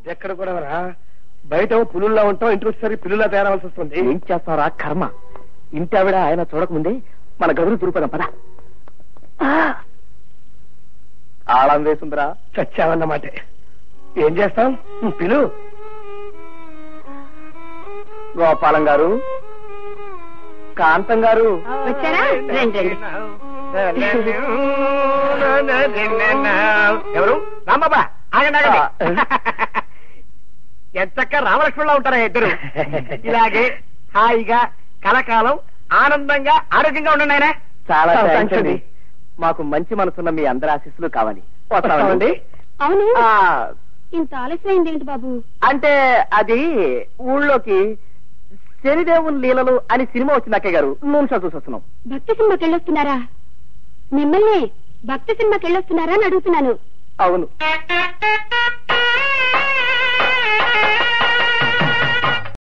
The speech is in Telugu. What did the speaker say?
ఎక్కడ కూడా బయట పులుల్లా ఉంటాం, ఇంటికి వచ్చేసరికి పిల్లులా తయారవలసి వస్తుంది. ఏం చేస్తారా కర్మ. ఇంటి ఆవిడ ఆయన చూడకముందే మన గదులు తురుపదాం పద. ఆళం వేసుందిరా. చచ్చావన్నమాట. ఏం చేస్తాం? పిలు. గోపాలం గారు, కాంతం గారు వచ్చారా? రండి. ఎవరు? రాంబాబా, ఆగండి ఆగండి. ఎంతక్క రామలక్ష్మణులా ఉంటారా ఇద్దరు. ఇలాగే హాయిగా కలకాలం ఆనందంగా ఆరోగ్యంగా ఉండండి ఆయన. చాలా థాంక్స్ అండి. మాకు మంచి మనసున్న మీ అందరి ఆశీస్సులు కావాలి. వస్తామండి. అవును, ఆ, ఇంత ఆలస్యమైంది ఏంటి బాబు? అంటే అది ఊళ్ళోకి శనిదేవుని లీలలు అని సినిమా వచ్చింది అక్కయ్య గారు. నూనె చూసి వస్తున్నాం. భక్తి సినిమాకి వెళ్ళొస్తున్నారా? మిమ్మల్ని భక్తి సినిమాకి వెళ్ళొస్తున్నారా అని అడుగుతున్నాను. అవును.